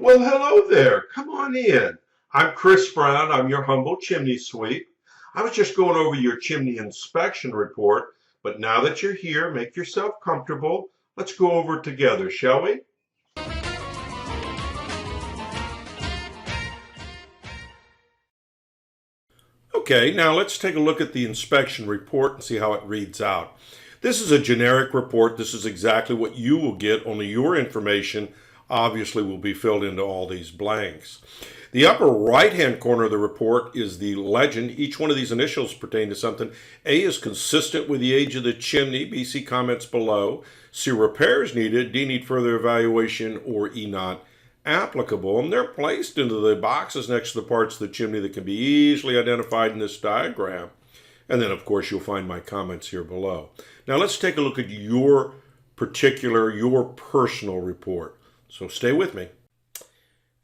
Well, hello there. Come on in. I'm Chris Brown. I'm your humble chimney sweep. I was just going over your chimney inspection report, but now that you're here, make yourself comfortable. Let's go over it together, shall we? Okay, now let's take a look at the inspection report and see how it reads out. This is a generic report. This is exactly what you will get, only your information obviously will be filled into all these blanks. The upper right-hand corner of the report is the legend. Each one of these initials pertain to something. A is consistent with the age of the chimney. B, see comments below. C, repairs needed. D, need further evaluation. Or E, not applicable. And they're placed into the boxes next to the parts of the chimney that can be easily identified in this diagram. And then, of course, you'll find my comments here below. Now, let's take a look at your personal report. So stay with me.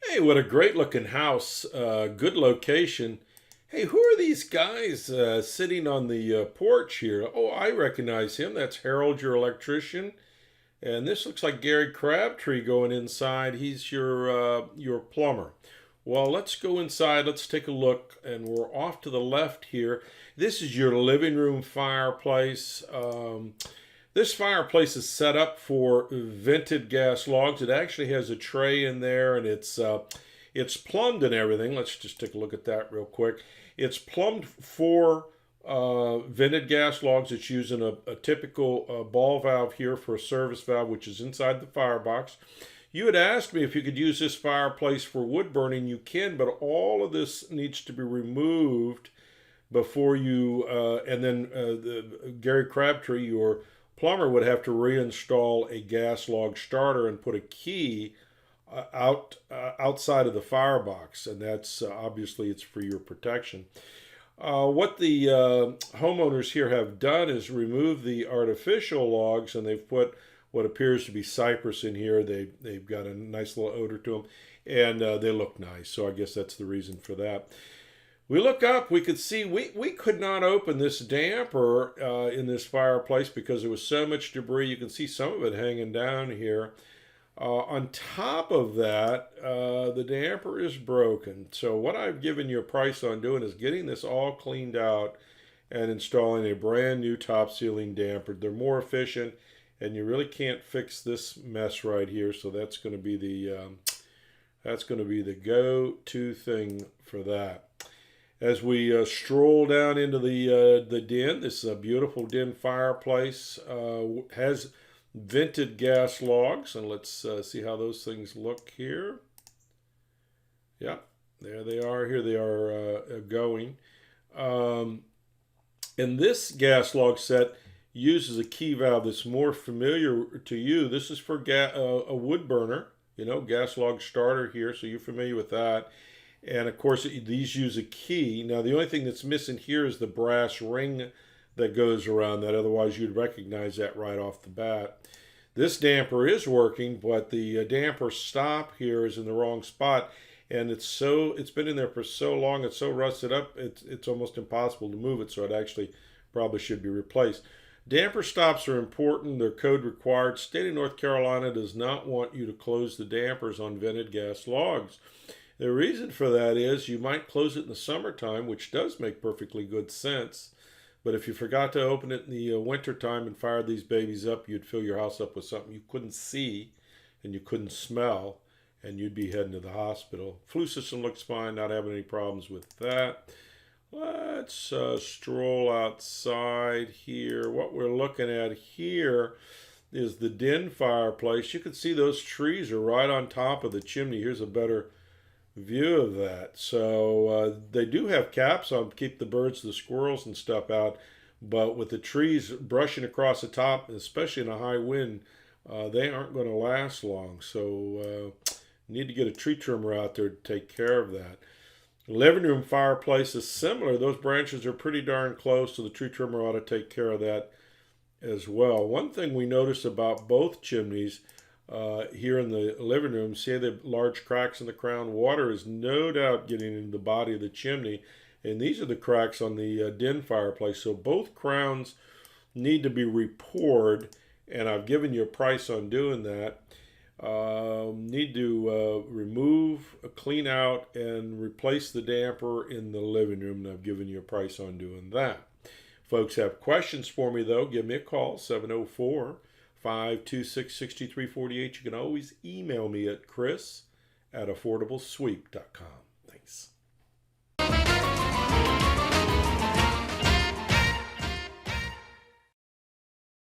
Hey, what a great looking house. Good location. Hey, who are these guys sitting on the porch here? Oh, I recognize him. That's Harold, your electrician. And this looks like Gary Crabtree going inside. He's your plumber. Well, let's go inside. Let's take a look. And we're off to the left here. This is your living room fireplace. This fireplace is set up for vented gas logs. It actually has a tray in there, and it's plumbed and everything. Let's just take a look at that real quick. It's plumbed for vented gas logs. It's using a typical ball valve here for a service valve, which is inside the firebox. You had asked me if you could use this fireplace for wood burning. You can, but all of this needs to be removed before you, and then Gary Crabtree, your plumber, would have to reinstall a gas log starter and put a key outside of the firebox, and that's obviously it's for your protection. What the homeowners here have done is remove the artificial logs, and they've put what appears to be cypress in here. They've got a nice little odor to them, and they look nice. So I guess that's the reason for that. We look up, we could see we could not open this damper in this fireplace because there was so much debris. You can see some of it hanging down here. On top of that, the damper is broken. So what I've given you a price on doing is getting this all cleaned out and installing a brand new top sealing damper. They're more efficient, and you really can't fix this mess right here. So that's going to be the go-to thing for that. As we stroll down into the den, this is a beautiful den fireplace. Has vented gas logs, and let's see how those things look here. Yeah, there they are. Here they are going. And this gas log set uses a key valve that's more familiar to you. This is for a wood burner, gas log starter here, so you're familiar with that. And of course, these use a key. Now, the only thing that's missing here is the brass ring that goes around that. Otherwise, you'd recognize that right off the bat. This damper is working, but the damper stop here is in the wrong spot. And it's been in there for so long, it's so rusted up, it's almost impossible to move it. So it actually probably should be replaced. Damper stops are important. They're code required. State of North Carolina does not want you to close the dampers on vented gas logs. The reason for that is you might close it in the summertime, which does make perfectly good sense. But if you forgot to open it in the wintertime and fired these babies up, you'd fill your house up with something you couldn't see and you couldn't smell, and you'd be heading to the hospital. Flue system looks fine, not having any problems with that. Let's stroll outside here. What we're looking at here is the den fireplace. You can see those trees are right on top of the chimney. Here's a better view of that. So they do have caps on to keep the birds, the squirrels and stuff out, but with the trees brushing across the top, especially in a high wind, they aren't going to last long. So need to get a tree trimmer out there to take care of that. The living room fireplace is similar. Those branches are pretty darn close, so the tree trimmer ought to take care of that as well. One thing we noticed about both chimneys here in the living room, see the large cracks in the crown. Water is no doubt getting into the body of the chimney, and these are the cracks on the den fireplace. So both crowns need to be repoured, and I've given you a price on doing that. Need to remove, clean out, and replace the damper in the living room, and I've given you a price on doing that. Folks have questions for me, though, give me a call, 704-526-6348. You can always email me at chris@affordablesweep.com.